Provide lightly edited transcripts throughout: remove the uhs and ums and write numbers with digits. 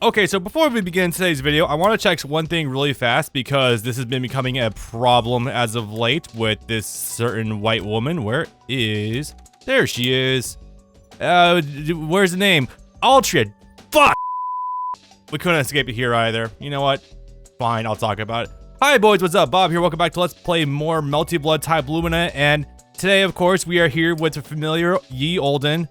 Okay, so before we begin today's video, I want to check one thing really fast because this has been becoming a problem as of late with this certain white woman. Where is... There she is. Where's the name? Arcueid. Fuck! We couldn't escape it here either. You know what? Fine, I'll talk about it. Hi boys, what's up? Bob here. Welcome back to Let's Play more Melty Blood type Lumina. And today, of course, we are here with the familiar Ye Olden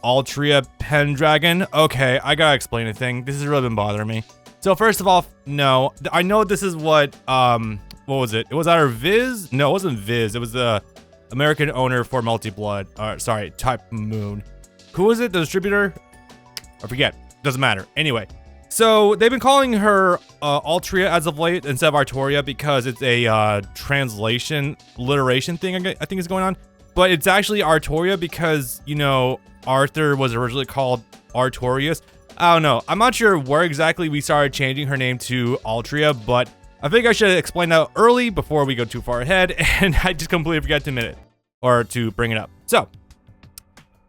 Arcueid Pendragon. Okay, I gotta explain a thing. This has really been bothering me. So first of all, no, I know this is what was it? It was either Viz? No, it wasn't Viz. It was the American owner for Melty Blood. Sorry, Type Moon. Who was it? The distributor? I forget. Doesn't matter. Anyway, so they've been calling her Arcueid as of late instead of Artoria because it's a translation, alliteration thing I think is going on. But it's actually Artoria because, you know, Arthur was originally called Artorius. I don't know. I'm not sure where exactly we started changing her name to Arcueid, but I think I should explain that early before we go too far ahead, and I just completely forgot to admit it, or to bring it up. So,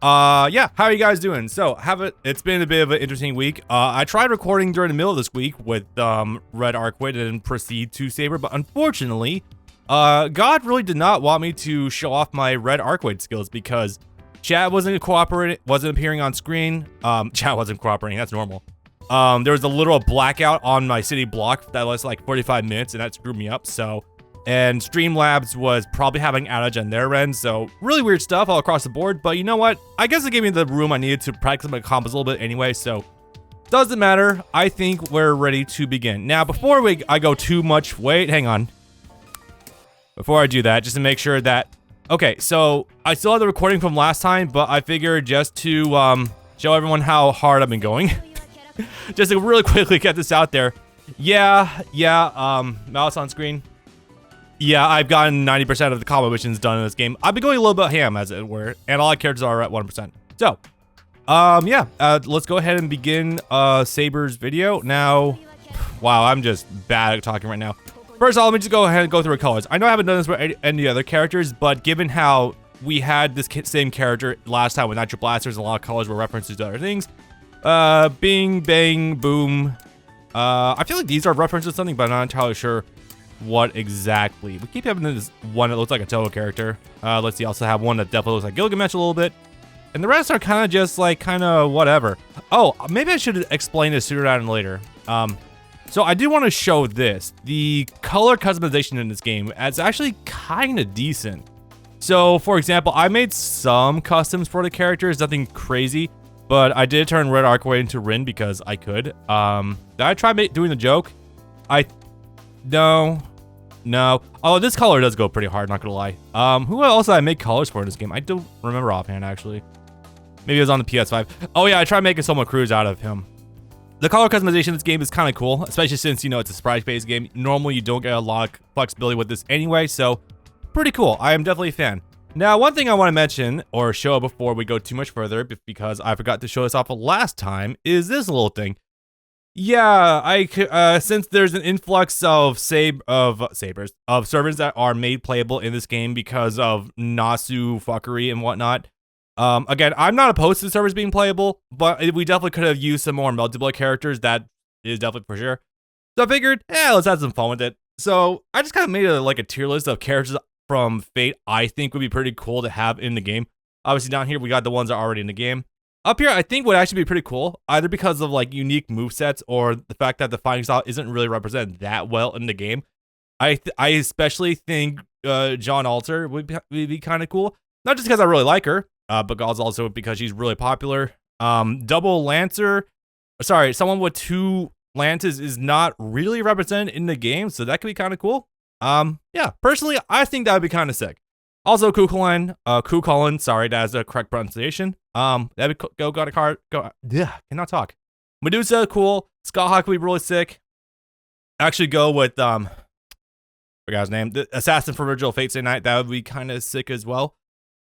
yeah, how are you guys doing? So, it's been a bit of an interesting week. I tried recording during the middle of this week with Red Arcueid and proceed to Saber, but unfortunately, God really did not want me to show off my Red Arcueid skills because chat wasn't appearing on screen. Chat wasn't cooperating, that's normal. There was a literal blackout on my city block that lasted like 45 minutes, and that screwed me up, so. And Streamlabs was probably having outage on their end, so really weird stuff all across the board, but you know what? I guess it gave me the room I needed to practice my combos a little bit anyway, so. Doesn't matter, I think we're ready to begin. Now, before I go too much, wait, hang on. Before I do that, just to make sure that, okay, so I still have the recording from last time, but I figured just to show everyone how hard I've been going, just to really quickly get this out there. Mouse on screen. Yeah, I've gotten 90% of the combo missions done in this game. I've been going a little bit ham, as it were, and all the characters are at 1%. So, let's go ahead and begin Saber's video. Now, wow, I'm just bad at talking right now. First of all, let me just go ahead and go through her colors. I know I haven't done this with any other characters, but given how we had this same character last time with Nitro Blasters, a lot of colors were references to other things. Bing, bang, boom. I feel like these are references to something, but I'm not entirely sure what exactly. We keep having this one that looks like a Toho character. Let's see, also have one that definitely looks like Gilgamesh a little bit. And the rest are kind of just like, kind of whatever. Oh, maybe I should explain this sooner rather than later. So I do want to show this. The color customization in this game is actually kind of decent. So for example, I made some customs for the characters, nothing crazy, but I did turn Red Arcueid into Rin because I could. Did I try doing the joke? No. Oh, this color does go pretty hard, not gonna lie. Who else did I make colors for in this game? I don't remember offhand, actually. Maybe it was on the PS5. Oh yeah, I tried making Soma Cruz out of him. The color customization in this game is kind of cool, especially since, you know, it's a sprite-based game. Normally, you don't get a lot of flexibility with this anyway, so pretty cool. I am definitely a fan. Now, one thing I want to mention, or show before we go too much further, because I forgot to show this off last time, is this little thing. Yeah, since there's an influx of servers that are made playable in this game because of Nasu fuckery and whatnot. Again, I'm not opposed to servers being playable, but we definitely could have used some more Melty Blood characters. That is definitely for sure. So I figured, let's have some fun with it. So I just kind of made a tier list of characters from Fate I think would be pretty cool to have in the game. Obviously down here, we got the ones that are already in the game. Up here, I think would actually be pretty cool, either because of like unique movesets or the fact that the fighting style isn't really represented that well in the game. I especially think John Alter would be kind of cool. Not just because I really like her, but also because she's really popular. Double Lancer, sorry, someone with 2 lances is not really represented in the game, so that could be kind of cool. Yeah, personally, I think that would be kind of sick. Also, Kukulin, sorry, that's the correct pronunciation. That'd be got a card, cannot talk. Medusa, cool. Skullhawk would be really sick. Actually go with, forgot his name, the Assassin from Original Fate Stay Night, that would be kind of sick as well.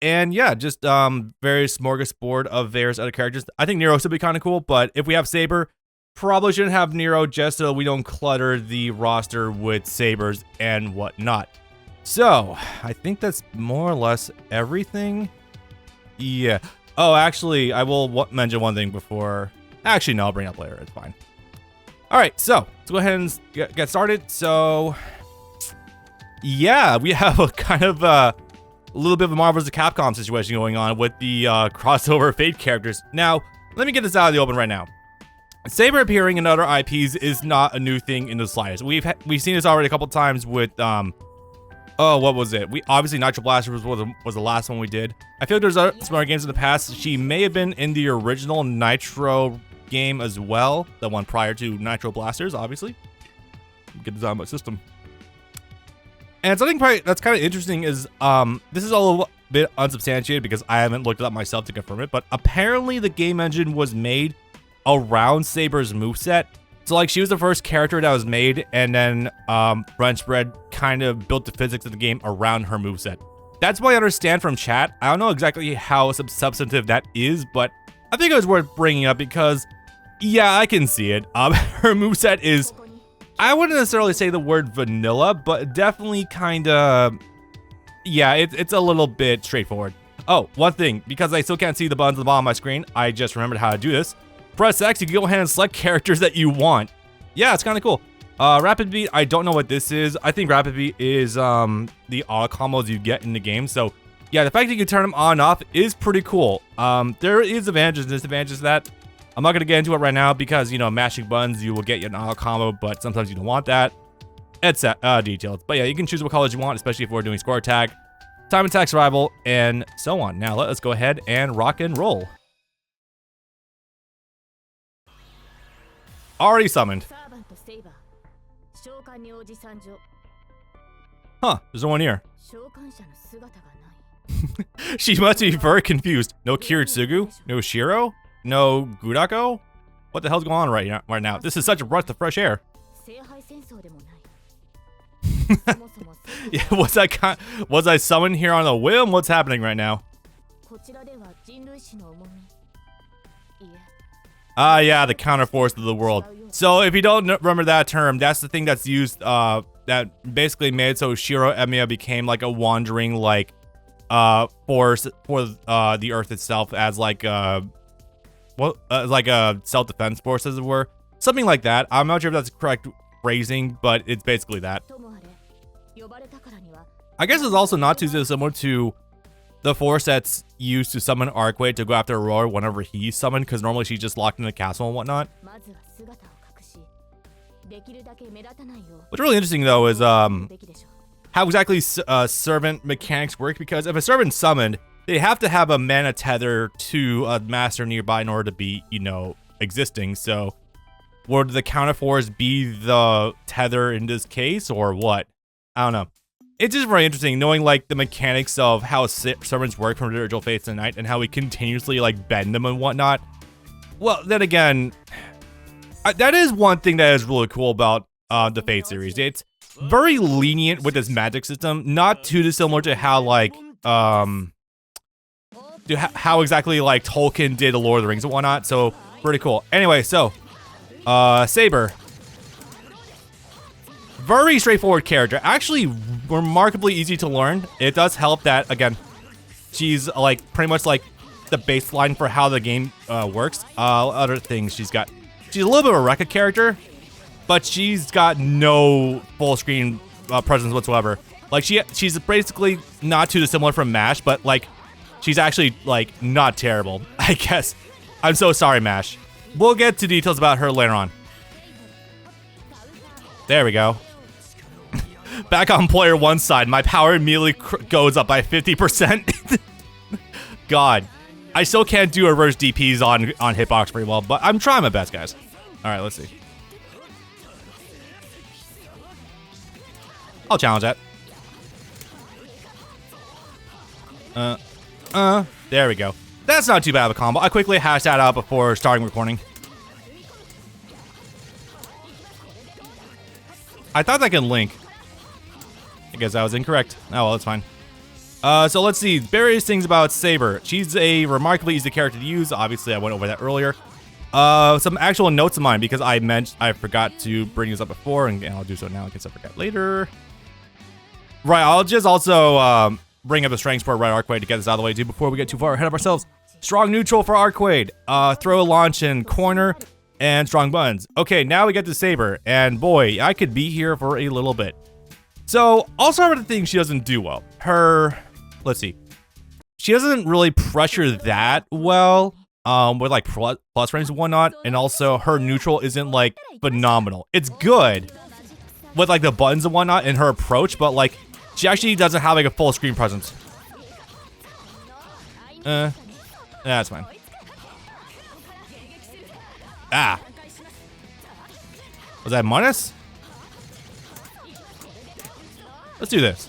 And yeah, just very smorgasbord of various other characters. I think Nero would be kind of cool, but if we have Saber, probably shouldn't have Nero just so we don't clutter the roster with Sabers and whatnot. So, I think that's more or less everything. Yeah. Oh, actually, I will mention one thing before Actually, no, I'll bring it up later. It's fine. All right, so let's go ahead and get started. So, yeah, we have a kind of a little bit of a Marvel vs. Capcom situation going on with the crossover Fate characters. Now, let me get this out of the open right now. Saber appearing in other IPs is not a new thing in the slightest. We've seen this already a couple times with oh, what was it? Obviously Nitro Blaster was the last one we did. I feel like there's some other games in the past. She may have been in the original Nitro game as well, the one prior to Nitro Blasters, obviously. Get this out of my system. And something that's kind of interesting is this is a little bit unsubstantiated because I haven't looked it up myself to confirm it, but apparently the game engine was made around Saber's moveset. So like she was the first character that was made, and then French Bread kind of built the physics of the game around her moveset. That's what I understand from chat. I don't know exactly how substantive that is, but I think it was worth bringing up because, yeah, I can see it. Her moveset is, I wouldn't necessarily say the word vanilla, but definitely kind of, yeah, it's a little bit straightforward. Oh, one thing, because I still can't see the buttons at the bottom of my screen, I just remembered how to do this. Press X, you can go ahead and select characters that you want. Yeah, it's kind of cool. Rapid Beat, I don't know what this is. I think Rapid Beat is the auto combos you get in the game. So yeah, the fact that you can turn them on and off is pretty cool. There is advantages and disadvantages to that. I'm not going to get into it right now because, you know, mashing buttons, you will get an auto combo, but sometimes you don't want that. It's detailed. But yeah, you can choose what colors you want, especially if we're doing score tag, time attack survival, and so on. Now let's go ahead and rock and roll. Already summoned. Huh, there's no one here. She must be very confused. No Kiritsugu, no Shiro, no Gudako? What the hell's going on right now? This is such a breath of fresh air. Yeah, was I summoned here on a whim? What's happening right now? Yeah, the counterforce of the world. So if you don't remember that term, that's the thing that's used, that basically made so Shiro Emiya became like a wandering, like, force for the Earth itself as like a self-defense force, as it were. Something like that. I'm not sure if that's the correct phrasing, but it's basically that. I guess it's also not too dissimilar to the force that's used to summon Arcueid to go after Aurora whenever he's summoned, because normally she's just locked in the castle and whatnot. What's really interesting though is how exactly servant mechanics work, because if a servant's summoned, they have to have a mana tether to a master nearby in order to be, you know, existing. So would the counterforce be the tether in this case, or what? I don't know. It's just very interesting knowing like the mechanics of how servants work from the original Fates of the Night and how we continuously like bend them and whatnot. Well, then again, that is one thing that is really cool about the Fate series. It's very lenient with this magic system, not too dissimilar to how like how exactly like Tolkien did the Lord of the Rings and whatnot. So pretty cool. Anyway, so Saber. Very straightforward character. Actually, remarkably easy to learn. It does help that, again, she's like pretty much like the baseline for how the game works. Other things she's a little bit of a Rekka character, but she's got no full screen presence whatsoever. Like she's basically not too dissimilar from MASH, but like she's actually like not terrible, I guess. I'm so sorry, MASH. We'll get to details about her later on. There we go. Back on player one's side, my power immediately goes up by 50%. God, I still can't do reverse DPs on hitbox very well, but I'm trying my best, guys. All right, let's see. I'll challenge that. There we go. That's not too bad of a combo. I quickly hashed that out before starting recording. I thought that can link. I guess I was incorrect. Oh, well, it's fine. So let's see. Various things about Saber. She's a remarkably easy character to use. Obviously, I went over that earlier. Some actual notes of mine, because I forgot to bring this up before, and I'll do so now in case I forget later. Right, I'll just also bring up the strengths for Red Arcueid to get this out of the way too before we get too far ahead of ourselves. Strong neutral for Arcueid. Throw, launch, and corner, and strong buttons. Okay, now we get to Saber, and boy, I could be here for a little bit. So, I'll start with the thing she doesn't do well. Let's see. She doesn't really pressure that well, with like plus frames and whatnot, and also her neutral isn't like phenomenal. It's good with like the buttons and whatnot and her approach, but like she actually doesn't have like a full screen presence. That's fine. Ah. Was that minus? Let's do this.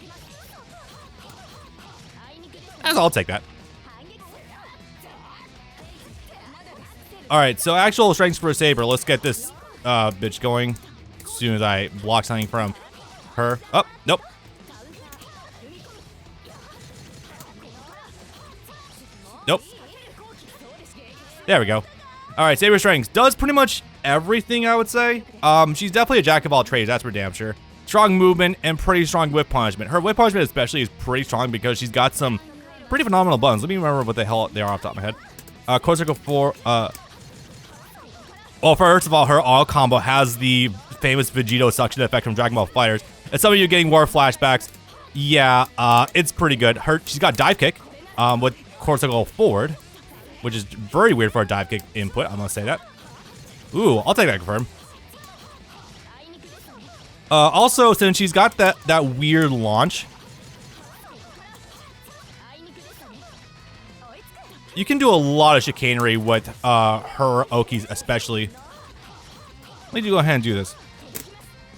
I'll take that. Alright, so actual strengths for a Saber. Let's get this bitch going as soon as I block something from her. Oh, nope. Nope. There we go. Alright, Saber strengths. Does pretty much everything, I would say. She's definitely a jack of all trades, that's for damn sure. Strong movement and pretty strong whip punishment. Her whip punishment especially is pretty strong because she's got some pretty phenomenal buttons. Let me remember what the hell they are off the top of my head. Close circle 4. Well, first of all, her all combo has the famous Vegito suction effect from Dragon Ball FighterZ. And some of you getting war flashbacks. Yeah, it's pretty good. She's got dive kick with core circle forward, which is very weird for a dive kick input. I'm gonna say that. Ooh, I'll take that confirm. Also, since she's got that weird launch, you can do a lot of chicanery with her Okis, especially. Let me go ahead and do this.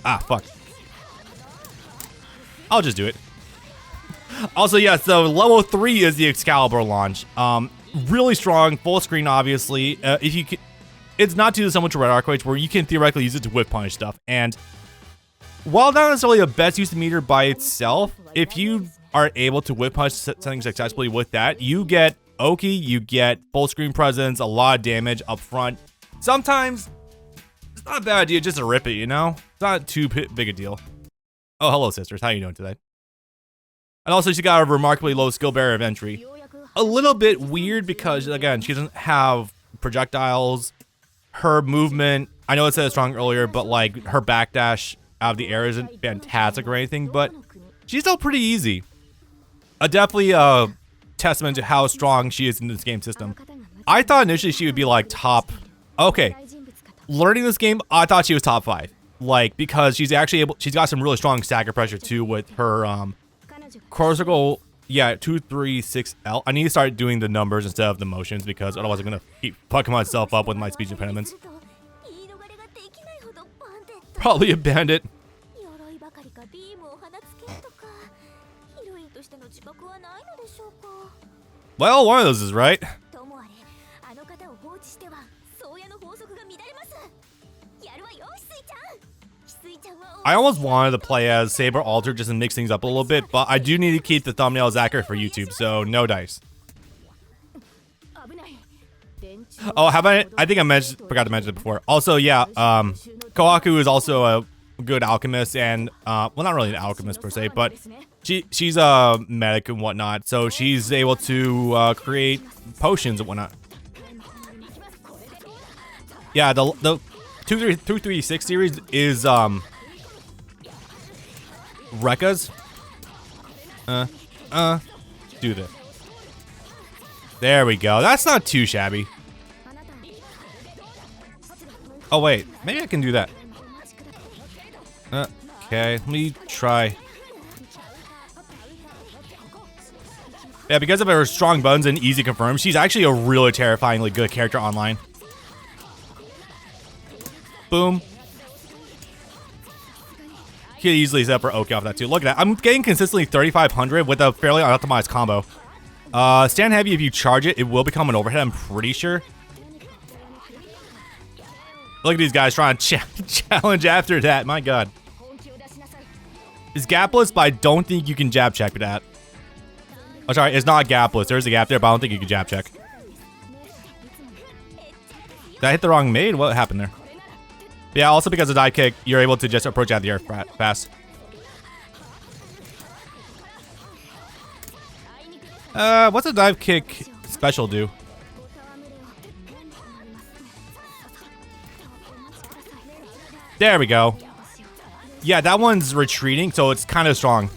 Ah, fuck. I'll just do it. Also, yeah, so level 3 is the Excalibur launch. Really strong, full screen, obviously. If you can, it's not too dissimilar to Red Arcueid, where you can theoretically use it to whip punish stuff. And while not necessarily the best use of meter by itself, if you are able to whip punch something successfully with that, you get Oki, you get full screen presence, a lot of damage up front. Sometimes it's not a bad idea just to rip it, you know? It's not too big a deal. Oh, hello, sisters. How you doing today? And also, she got a remarkably low skill barrier of entry. A little bit weird because, again, she doesn't have projectiles. Her movement, I know it said strong earlier, but like her backdash out of the air isn't fantastic or anything, but she's still pretty easy. Definitely a testament to how strong she is in this game system. I thought initially she would be like top. Okay, learning this game, I thought she was top 5. Like, because she's actually able, she's got some really strong stagger pressure too with her Corsical, yeah, 2, 3, 6 L. I need to start doing the numbers instead of the motions because otherwise I'm gonna keep fucking myself up with my speech impediments. Probably a bandit. Well, one of those is right. I almost wanted to play as Saber Alter just to mix things up a little bit, but I do need to keep the thumbnails accurate for YouTube, so no dice. Oh, I think I forgot to mention it before. Also, yeah, Kohaku is also a good alchemist, and well, not really an alchemist per se, but she's a medic and whatnot, so she's able to create potions and whatnot. Yeah, the 236 series is Rekka's. Do this. There we go. That's not too shabby. Oh wait, maybe I can do that. Okay, let me try. Yeah, because of her strong buttons and easy confirm, she's actually a really terrifyingly good character online. Boom. Could easily set up her Oki off that too. Look at that. I'm getting consistently 3,500 with a fairly unoptimized combo. Stand heavy, if you charge it, it will become an overhead, I'm pretty sure. Look at these guys trying to challenge after that. My god. It's gapless, but I don't think you can jab check with that. Oh, sorry, it's not gapless. There's a gap there, but I don't think you can jab check. Did I hit the wrong maid? What happened there? Yeah, also because of dive kick, you're able to just approach out of the air fast. What's a dive kick special do? There we go. Yeah, that one's retreating, so it's kind of strong.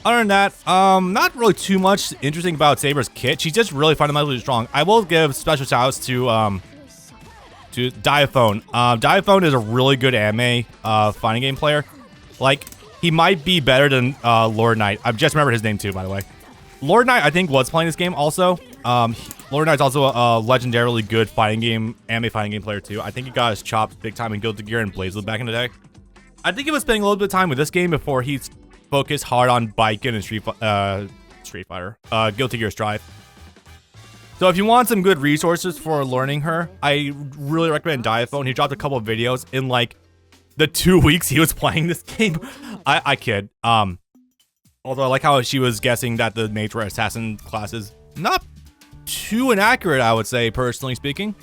Other than that, not really too much interesting about Saber's kit. She's just really fundamentally strong. I will give special shoutouts to Diaphone. Diaphone is a really good anime fighting game player. Like, he might be better than Lord Knight. I've just remembered his name too, by the way. Lord Knight, I think, was playing this game also. Lord Knight's also a legendarily good anime fighting game player too. I think he got his chops big time in Guilty Gear and BlazBlue back in the day. I think he was spending a little bit of time with this game before he's focused hard on Biken and Street Fighter, Guilty Gear Strive. So if you want some good resources for learning her, I really recommend Diaphone. He dropped a couple of videos in like the 2 weeks he was playing this game. I kid. Although I like how she was guessing that the mates were assassin classes. Not too inaccurate, I would say, personally speaking.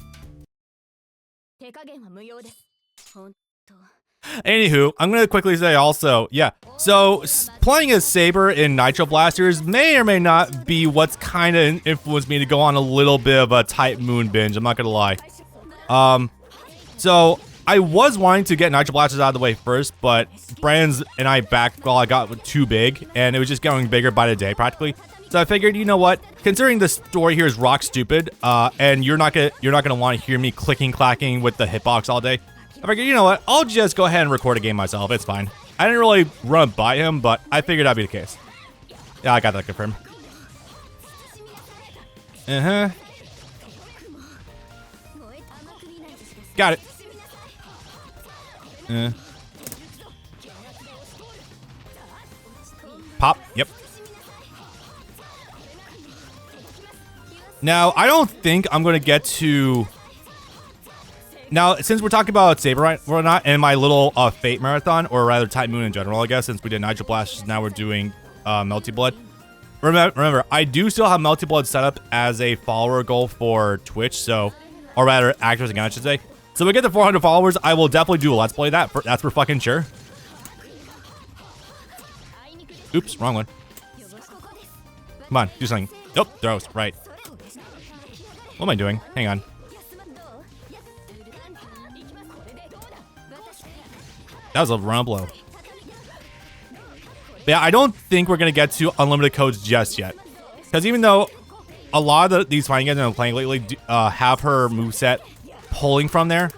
Anywho, I'm going to quickly say also, yeah, so playing as Saber in Nitro Blasters may or may not be what's kind of influenced me to go on a little bit of a tight moon binge, I'm not going to lie. So I was wanting to get Nitro Blasters out of the way first, but Brandon's and I backed while I got too big, and it was just getting bigger by the day, practically. So I figured, you know what? Considering the story here is rock stupid, and you're not gonna want to hear me clicking clacking with the hitbox all day, I figured, you know what? I'll just go ahead and record a game myself. It's fine. I didn't really run by him, but I figured that'd be the case. Yeah, I got that confirmed. Got it. Pop. Yep. Now, I don't think I'm going to get to... Now, since we're talking about Saber right or not, and my little Fate marathon, or rather Tight Moon in general, I guess, since we did Nitro Blasters, now we're doing Melty Blood. Remember, I do still have Melty Blood set up as a follower goal for Twitch, so, or rather, actors again, I should say. So we get to 400 followers, I will definitely do a Let's Play that's for fucking sure. Oops, wrong one. Come on, do something. Nope, throws, right. What am I doing? Hang on. That was a run blow. But yeah, I don't think we're going to get to unlimited codes just yet. Because even though a lot of these fighting games I'm playing lately have her moveset pulling from there,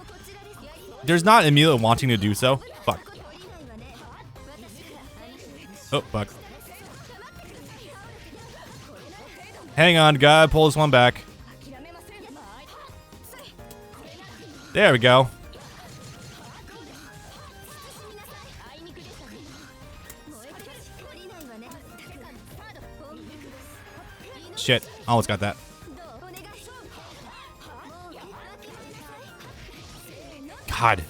there's not immediately wanting to do so. Fuck. Oh, fuck. Hang on, gotta pull this one back. There we go. Shit, almost got that. God.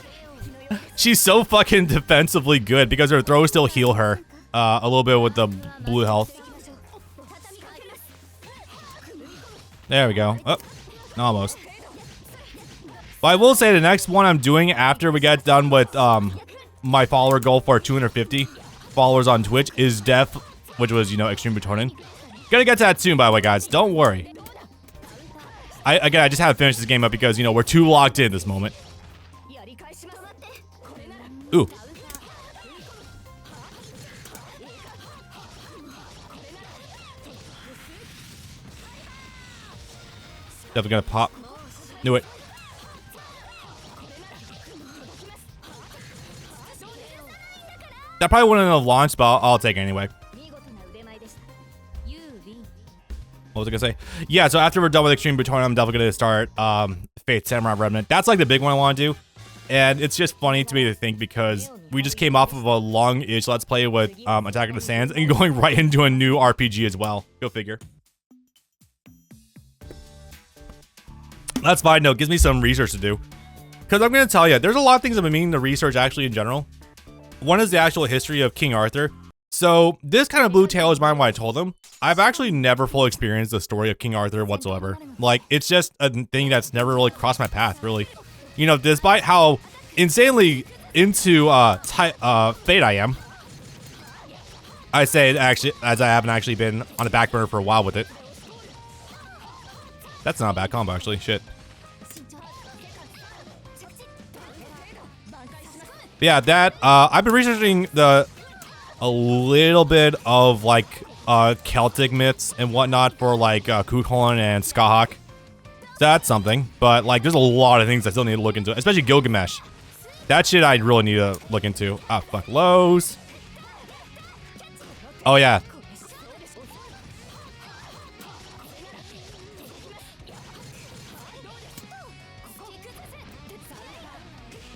She's so fucking defensively good because her throws still heal her a little bit with the blue health. There we go. Oh, almost. But I will say the next one I'm doing after we get done with my follower goal for 250 followers on Twitch is Def, which was, you know, Extreme Butonin. Gonna get to that soon, by the way, guys. Don't worry. I just haven't finished this game up because, you know, we're too locked in this moment. Ooh. Definitely gonna pop. Knew it. That probably wouldn't have launched, but I'll take it anyway. What was I gonna say? Yeah, so after we're done with Extreme Butonin, I'm definitely gonna start Fate Samurai Remnant. That's like the big one I want to do. And it's just funny to me to think because we just came off of a long-ish Let's Play with Attack of the Sands and going right into a new RPG as well. Go figure. That's fine, though. It gives me some research to do. Because I'm going to tell you, there's a lot of things I've been meaning to research actually in general. One is the actual history of King Arthur. So this kind of blew Taylor's mind when I told him. I've actually never fully experienced the story of King Arthur whatsoever. Like, it's just a thing that's never really crossed my path, really. You know, despite how insanely into Fate I am. I say it actually, as I haven't actually been on the back burner for a while with it. That's not a bad combo, actually. Shit. Yeah, that, I've been researching a little bit of, like, Celtic myths and whatnot for, like, Kukulkan and Skahawk. So that's something. But, like, there's a lot of things I still need to look into, especially Gilgamesh. That shit I really need to look into. Ah, fuck. Lows. Oh, yeah.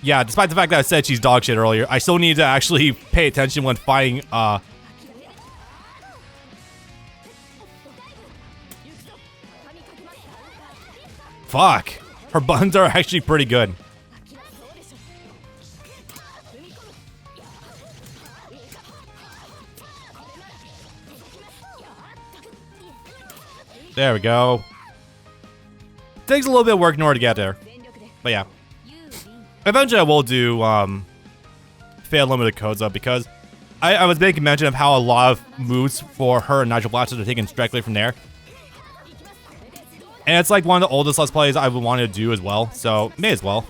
Yeah, despite the fact that I said she's dog shit earlier, I still need to actually pay attention when fighting, Fuck. Her buttons are actually pretty good. There we go. Takes a little bit of work in order to get there. But yeah. Eventually I will do fail limited codes up because I was making mention of how a lot of moves for her and Nigel Blasters are taken directly from there. And it's like one of the oldest Let's Plays I would want to do as well, so may as well.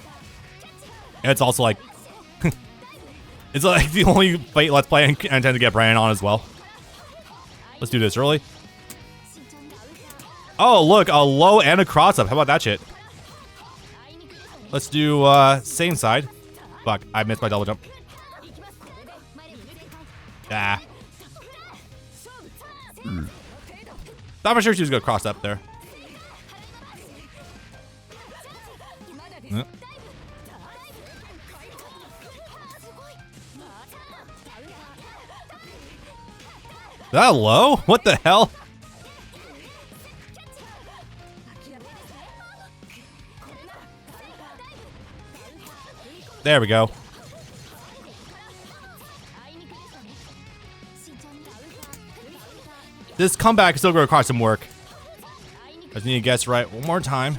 And it's also like it's like the only fight Let's Play I intend to get Brandon on as well. Let's do this early. Oh look, a low and a cross up. How about that shit? Let's do same side. Fuck, I missed my double jump. Ah. Thought for sure she was gonna cross up there. That low? What the hell? There we go. This comeback is still going to require some work. I just need to guess right one more time.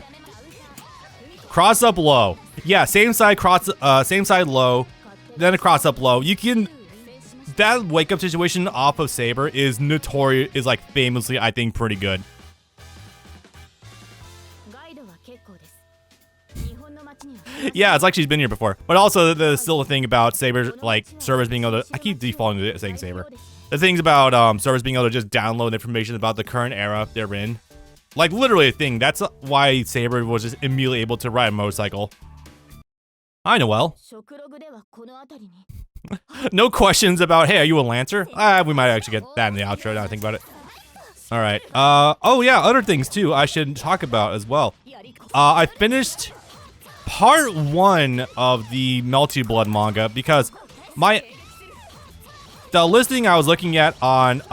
Cross up low. Yeah, same side cross, same side low, then a cross up low. You can. That wake up situation off of Saber is notorious. Is like famously, I think, pretty good. Yeah, it's like she's been here before. But also, there's still a thing about Saber, like, servers being able to... I keep defaulting to saying Saber. The things about servers being able to just download information about the current era they're in. Like, literally a thing. That's why Saber was just immediately able to ride a motorcycle. I know well. No questions about, hey, are you a Lancer? We might actually get that in the outro now I think about it. Alright. Oh yeah, other things too I should talk about as well. I finished... Part 1 of the Melty Blood manga because the listing I was looking at on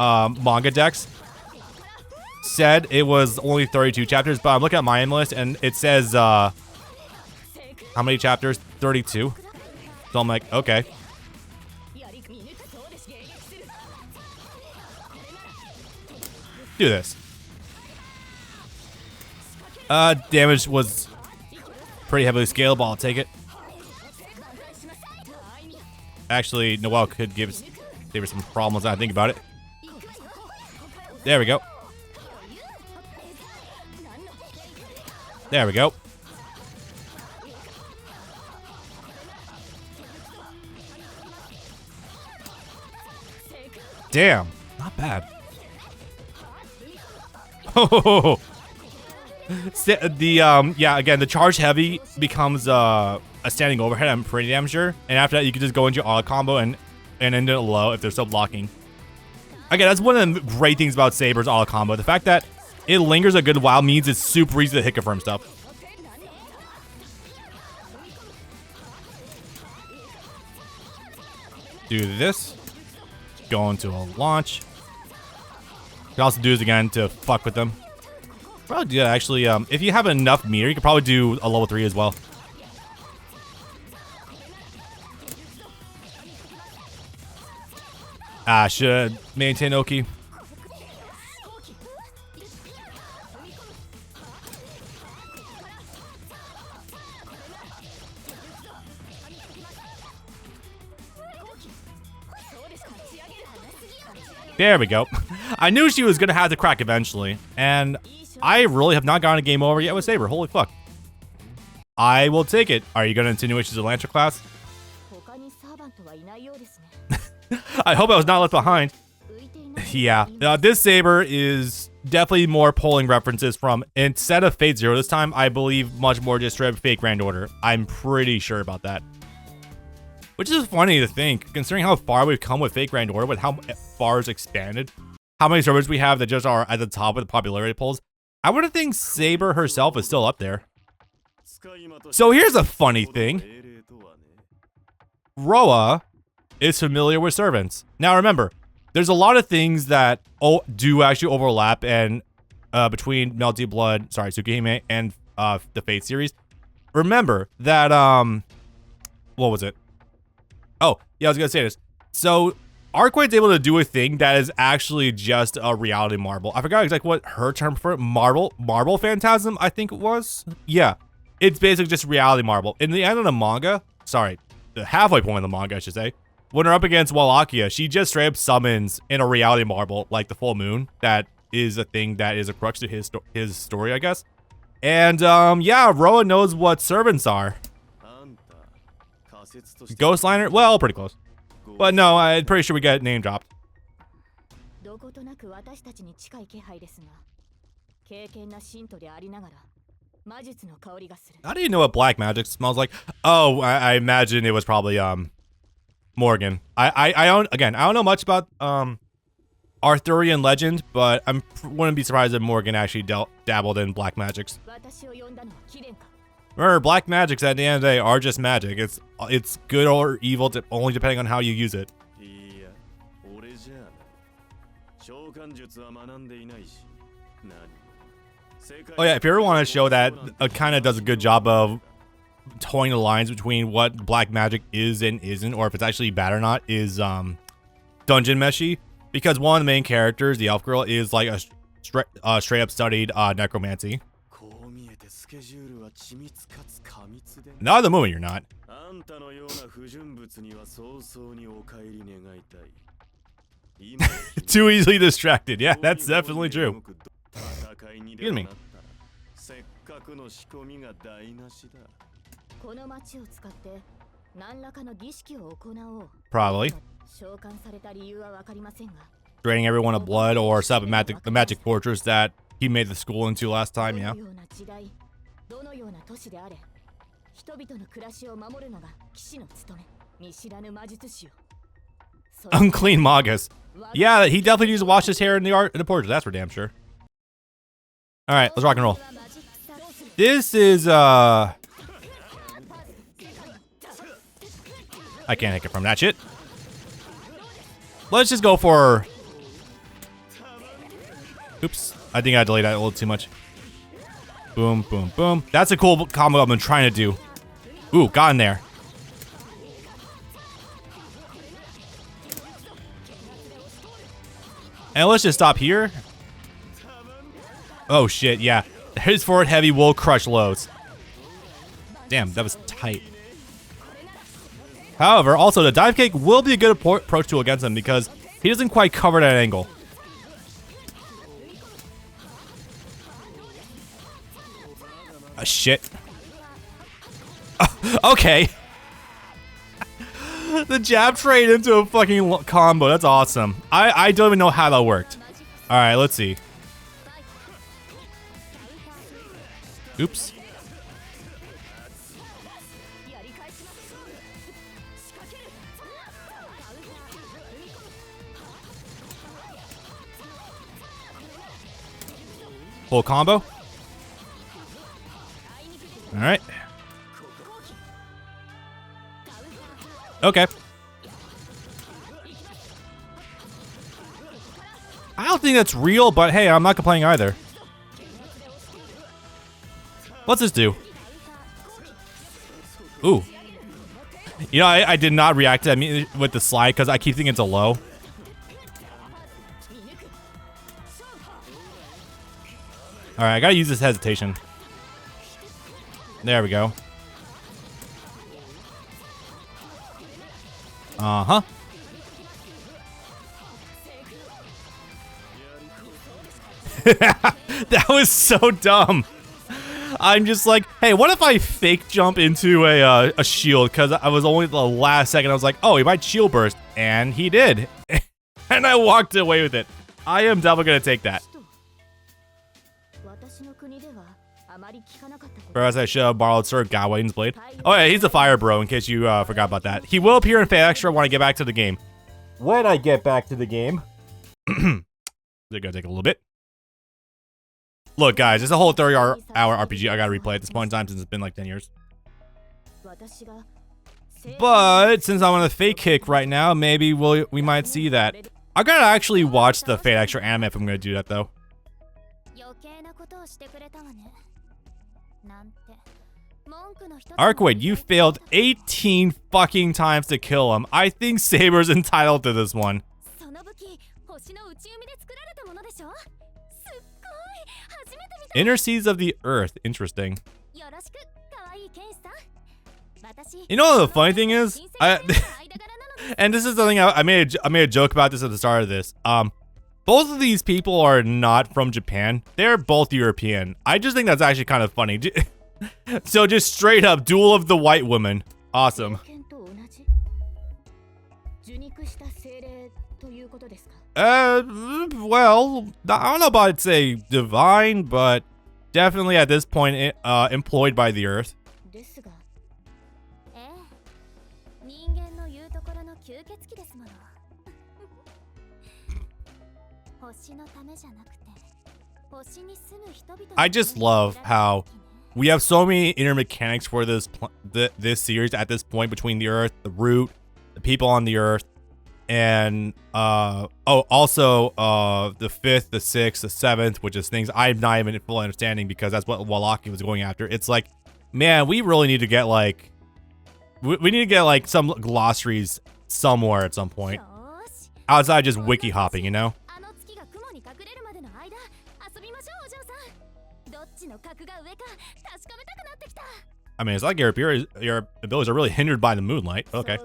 manga decks said it was only 32 chapters, but I'm looking at my list and it says how many chapters? 32. So I'm like, okay. Do this. Damage was pretty heavily scalable, I'll take it. Actually, Noelle could give Saber some problems now I think about it. There we go. There we go. Damn, not bad. Oh, yeah, again, the charge heavy becomes a standing overhead, I'm pretty damn sure. And after that, you can just go into your auto combo and end it low if they're still blocking. Again, that's one of the great things about Saber's auto combo. The fact that it lingers a good while means it's super easy to hit confirm stuff. Do this. Go into a launch. You can also do this again to fuck with them. Probably do that actually. If you have enough meter, you could probably do a level 3 as well. Should maintain Oki. There we go. I knew she was gonna have to crack eventually, and I really have not gotten a game over yet with Saber. Holy fuck. I will take it. Are you going to insinuate she's a Lancer class? I hope I was not left behind. Yeah, this Saber is definitely more pulling references from, instead of Fate Zero this time, I believe much more just straight Fate Grand Order. I'm pretty sure about that. Which is funny to think, considering how far we've come with Fate Grand Order, with how far it's expanded, how many servers we have that just are at the top of the popularity polls. I would think Saber herself is still up there. So here's a funny thing. Roa is familiar with servants. Now remember, there's a lot of things that do actually overlap and between Melty Blood, sorry, Tsukihime and the Fate series. Remember that what was it? Oh, yeah, I was gonna say this. So Arcueid's able to do a thing that is actually just a reality marble. I forgot exactly what her term for it. Marble phantasm, I think it was. Yeah, it's basically just reality marble. In the end of the manga, sorry, the halfway point of the manga, I should say, when we're up against Wallachia, she just straight up summons in a reality marble, like the full moon. That is a thing that is a crux to his story, I guess. And yeah, Roa knows what servants are. Ghostliner? Well, pretty close. But no, I'm pretty sure we get name dropped. How do you know what black magic smells like? Oh, I imagine it was probably Morgan. I don't know much about Arthurian legend, but I wouldn't be surprised if Morgan actually dabbled in black magics. Remember, black magics at the end of the day are just magic. It's good or evil only depending on how you use it. Oh yeah, if you ever want a show that kind of does a good job of towing the lines between what black magic is and isn't, or if it's actually bad or not, is Dungeon Meshi. Because one of the main characters, the elf girl, is like a straight up studied necromancy. Not at the moment, you're not. Too easily distracted. Yeah, that's definitely true. Excuse me. Probably. Draining everyone of blood or set up the magic fortress that he made the school into last time, yeah. Unclean Magus. Yeah, he definitely needs to wash his hair in the portrait, that's for damn sure. Alright, let's rock and roll. This is I can't take it from that shit. Let's just go for... Oops, I think I delayed that a little too much. Boom, boom, boom. That's a cool combo I've been trying to do. Ooh, got in there. And let's just stop here. Oh shit, yeah. His forward heavy will crush lows. Damn, that was tight. However, also the dive kick will be a good approach tool against him because he doesn't quite cover that angle. Shit. Okay. The jab trade into a fucking combo. That's awesome. I don't even know how that worked. All right, let's see. Oops. Full combo. All right. Okay. I don't think that's real, but hey, I'm not complaining either. What's this do? Ooh. You know, I did not react to that with the slide because I keep thinking it's a low. Alright, I gotta use this hesitation. There we go. Uh-huh. That was so dumb. I'm just like, hey, what if I fake jump into a shield? Because I was only the last second. I was like, oh, he might shield burst. And he did. And I walked away with it. I am definitely going to take that. Whereas I should have borrowed Sir Gawain's blade. Oh yeah, he's a fire bro in case you forgot about that. He will appear in Fate Extra when I get back to the game. When I get back to the game. They're going to take a little bit. Look, guys, it's a whole 30-hour RPG. I gotta replay at this point in time since it's been like 10 years. But since I'm on a fake kick right now, maybe we might see that. I gotta actually watch the Fate Extra anime if I'm gonna do that, though. Arcueid, you failed 18 fucking times to kill him. I think Saber's entitled to this one. Inner Seas of the Earth. Interesting. You know the funny thing is? And this is the thing I made a joke about this at the start of this. Both of these people are not from Japan. They're both European. I just think that's actually kind of funny. So just straight up, duel of the white women. Awesome. Well, I don't know about say divine, but definitely at this point employed by the earth. I just love how we have so many inner mechanics for this series at this point between the earth, the root, the people on the earth, and also the 5th, the 6th, the 7th, which is things I'm not even fully understanding because that's what Wallaki was going after. It's like, man, we really need to get like we need to get like some glossaries somewhere at some point outside just wiki hopping, you know. I mean, it's like your abilities are really hindered by the moonlight. Okay.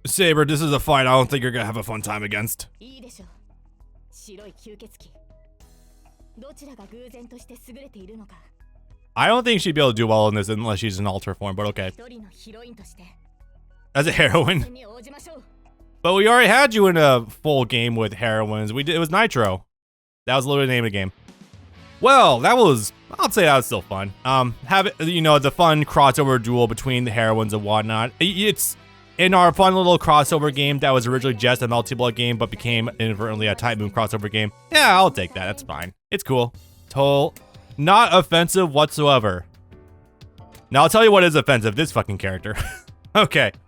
Saber, this is a fight I don't think you're gonna have a fun time against. I don't think she'd be able to do well in this unless she's in alter form, but okay. As a heroine. But we already had you in a full game with heroines. It was Nitro. That was literally the name of the game. Well, I'd say that was still fun. The fun crossover duel between the heroines and whatnot. It's in our fun little crossover game that was originally just a multi-blood game, but became inadvertently a Type Moon crossover game. Yeah, I'll take that. That's fine. It's cool. Not offensive whatsoever. Now I'll tell you what is offensive. This fucking character. Okay.